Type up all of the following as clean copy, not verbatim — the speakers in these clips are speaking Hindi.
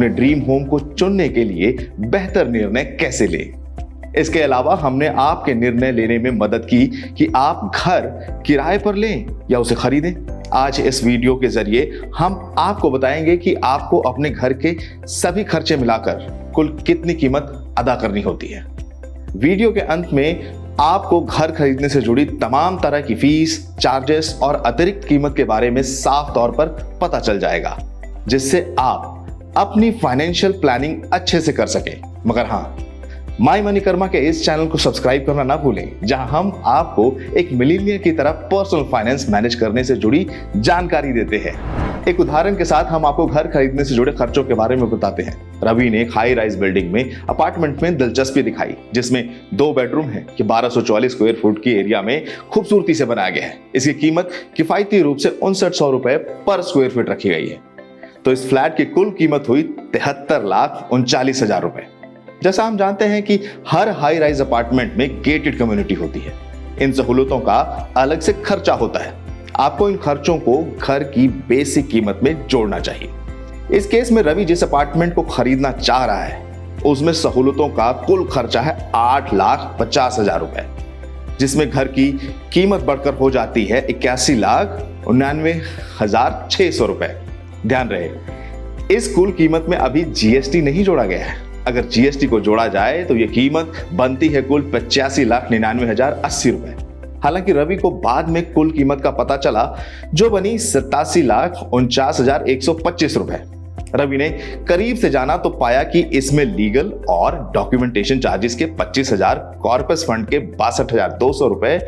अपने ड्रीम होम को चुनने के लिए बेहतर निर्णय कैसे लें। इसके अलावा हमने आपके निर्णय लेने में मदद की कि आप घर किराए पर लें या उसे खरीदें। आज इस वीडियो के जरिए हम आपको बताएंगे कि आपको अपने घर के सभी खर्चे मिलाकर कुल कितनी कीमत अदा करनी होती है। वीडियो के अंत में आपको घर खरीदने से जुड़ी तमाम तरह की फीस, चार्जेस और अतिरिक्त कीमत के बारे में साफ तौर पर पता चल जाएगा, जिससे आप अपनी फाइनेंशियल प्लानिंग अच्छे से कर सकें। मगर हाँ, माई मनी कर्मा के इस चैनल को सब्सक्राइब करना ना भूलें, जहां हम आपको एक मिलीनियर की तरह पर्सनल फाइनेंस मैनेज करने से जुड़ी जानकारी देते हैं। एक उदाहरण के साथ हम आपको घर खरीदने से जुड़े खर्चों के बारे में बताते हैं। रवि ने एक हाई राइज बिल्डिंग में अपार्टमेंट में दिलचस्पी दिखाई, जिसमें 2 बेडरूम है कि 1240 स्क्वायर फुट की एरिया में खूबसूरती से बनाया गया है। इसकी कीमत किफायती रूप से 6900 रुपए पर स्क्वायर फीट रखी गई है। तो इस फ्लैट की कुल कीमत हुई 73,39,000 रुपए। जैसा हम जानते हैं कि हर हाई राइज अपार्टमेंट में गेटेड कम्युनिटी होती है। इन सहूलतों का अलग से खर्चा होता है। आपको इन खर्चों को घर की बेसिक कीमत में जोड़ना चाहिए। इस केस में रवि जिस अपार्टमेंट को खरीदना चाह रहा है, उसमें सहूलतों का कुल खर्चा है 8,50,000 रुपए, जिसमें घर की कीमत बढ़कर हो जाती है 81,99,600 रुपए। ध्यान रहे, इस कुल कीमत में अभी जीएसटी नहीं जोड़ा गया है। अगर जीएसटी को जोड़ा जाए तो यह कीमत बनती है कुल 85,99,080 रुपए। हालांकि रवि को बाद में कुल कीमत का पता चला, जो बनी 87,49,125 रुपए। रवि ने करीब से जाना तो पाया कि इसमें लीगल और डॉक्यूमेंटेशन चार्जेस के 25,000, कॉर्पस फंड के 62,200 रुपए,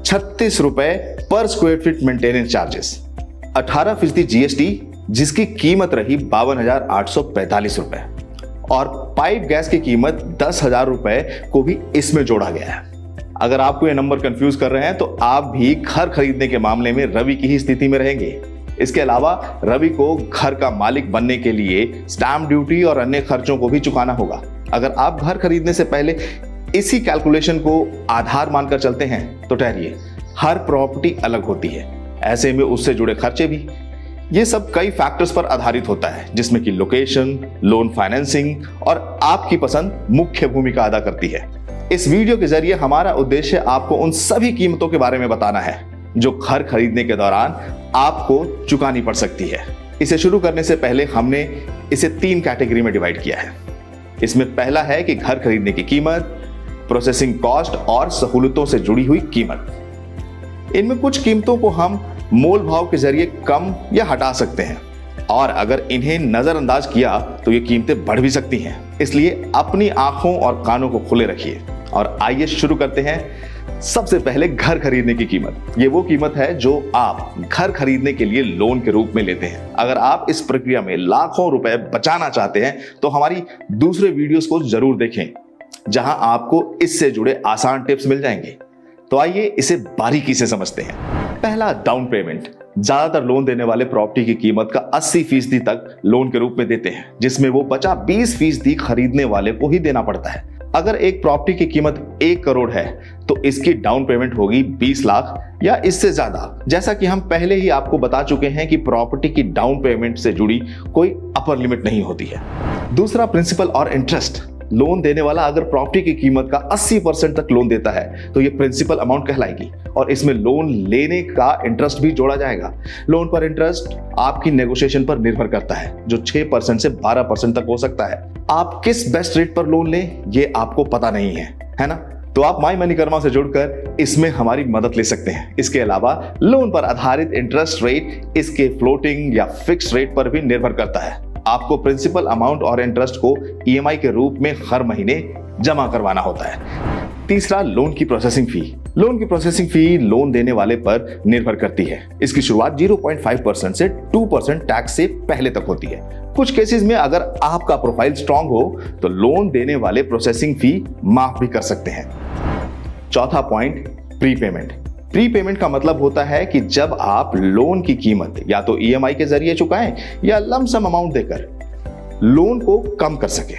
36 रुपए पर square feet maintenance charges, 18% GST जिसकी कीमत रही 52,845 रुपए, और पाइप गैस की कीमत 10,000 रुपए को भी इसमें जोड़ा गया है। अगर आपको ये नंबर कंफ्यूज कर रहे हैं तो आप भी घर खरीदने के मामले में रवि की ही स्थिति में रहेंगे। इसके अलावा रवि को घर का मालिक बनने के लिए स्टैंप ड्यूटी और अन्य खर्चों को भी चुकाना होगा। अगर आप घर खरीदने से पहले इसी कैलकुलेशन को आधार मानकर चलते हैं तो ठहरिए, हर प्रॉपर्टी अलग होती है, ऐसे में उससे जुड़े खर्चे भी। ये सब कई फैक्टर्स पर आधारित होता है, जिसमें कि लोकेशन, लोन फाइनेंसिंग और आपकी पसंद मुख्य भूमिका अदा करती है। इस वीडियो के जरिए हमारा उद्देश्य आपको उन सभी कीमतों के बारे में बताना है जो घर खरीदने के दौरान आपको चुकानी पड़ सकती है। इसे शुरू करने से पहले हमने इसे 3 कैटेगरी में डिवाइड किया है। इसमें पहला है कि घर खरीदने की कीमत, प्रोसेसिंग कॉस्ट और सहूलतों से जुड़ी हुई कीमत। इनमें कुछ कीमतों को हम मोल भाव के जरिए कम या हटा सकते हैं, और अगर इन्हें नजरअंदाज किया तो ये कीमतें बढ़ भी सकती हैं। इसलिए अपनी आंखों और कानों को खुले रखिए और आइए शुरू करते हैं। सबसे पहले घर खरीदने की कीमत। ये वो कीमत है जो आप घर खरीदने के लिए लोन के रूप में लेते हैं। अगर आप इस प्रक्रिया में लाखों रुपए बचाना चाहते हैं तो हमारी दूसरे वीडियोस को जरूर देखें, जहां आपको इससे जुड़े आसान टिप्स मिल जाएंगे। तो आइए इसे बारीकी से समझते हैं। पहला, डाउन पेमेंट। ज्यादातर लोन देने वाले प्रॉपर्टी की कीमत का 80% तक लोन के रूप में देते हैं, जिसमें वो बचा 20% खरीदने वाले को ही देना पड़ता है। अगर एक प्रॉपर्टी की कीमत 1 करोड़ है तो इसकी डाउन पेमेंट होगी 20 लाख या इससे ज्यादा। जैसा कि हम पहले ही आपको बता चुके हैं कि प्रॉपर्टी की डाउन पेमेंट से जुड़ी कोई अपर लिमिट नहीं होती है। दूसरा, प्रिंसिपल और इंटरेस्ट। लोन देने वाला अगर प्रॉपर्टी की कीमत का 80% तक लोन देता है तो ये प्रिंसिपल अमाउंट कहलाएगी, और इसमें लोन लेने का इंटरेस्ट भी जोड़ा जाएगा। लोन पर इंटरेस्ट आपकी नेगोशिएशन पर निर्भर करता है, जो 6% से 12% तक हो सकता है। आप किस बेस्ट रेट पर लोन लें ये आपको पता नहीं है ना? तो आप माई मनी कर्मा से जुड़कर इसमें हमारी मदद ले सकते हैं। इसके अलावा लोन पर आधारित इंटरेस्ट रेट इसके फ्लोटिंग या फिक्स रेट पर भी निर्भर करता है। आपको प्रिंसिपल अमाउंट और इंटरेस्ट को ईएमआई के रूप में हर महीने जमा करवाना होता है। तीसरा, लोन की प्रोसेसिंग फी। लोन की प्रोसेसिंग फी लोन देने वाले पर निर्भर करती है। इसकी शुरुआत 0.5% से 2% टैक्स से पहले तक होती है। कुछ केसेस में अगर आपका प्रोफाइल स्ट्रांग हो तो लोन देने वाले प्रोसेसिंग फी माफ भी कर सकते हैं। चौथा पॉइंट, प्रीपेमेंट। प्रीपेमेंट का मतलब होता है कि जब आप लोन की कीमत या तो ईएमआई के जरिए चुकाएं या लमसम अमाउंट देकर लोन को कम कर सकें।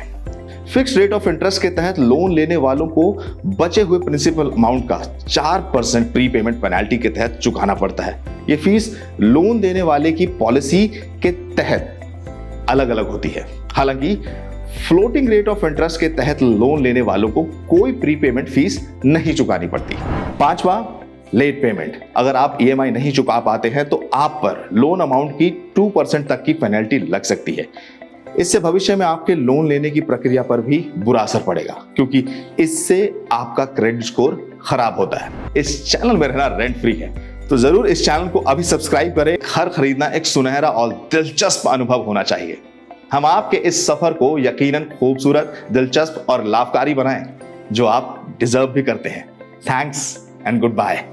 फिक्स रेट ऑफ इंटरेस्ट के तहत लोन लेने वालों को बचे हुए प्रिंसिपल अमाउंट का 4% प्रीपेमेंट पेनाल्टी के तहत चुकाना पड़ता है। यह फीस लोन देने वाले की पॉलिसी के तहत अलग अलग होती है। हालांकि फ्लोटिंग रेट ऑफ इंटरेस्ट के तहत लोन लेने वालों को कोई प्रीपेमेंट फीस नहीं चुकानी पड़ती। पांचवा, लेट पेमेंट। अगर आप ईएमआई नहीं चुका पाते हैं तो आप पर लोन अमाउंट की 2% तक की पेनल्टी लग सकती है। इससे भविष्य में आपके लोन लेने की प्रक्रिया पर भी बुरा असर पड़ेगा, क्योंकि इससे आपका क्रेडिट स्कोर खराब होता है। इस चैनल में रहना रेंट फ्री है, तो जरूर इस चैनल को अभी सब्सक्राइब करें। घर खरीदना एक सुनहरा और दिलचस्प अनुभव होना चाहिए। हम आपके इस सफर को यकीनन खूबसूरत, दिलचस्प और लाभकारी बनाएं, जो आप डिजर्व भी करते हैं। Thanks and good bye.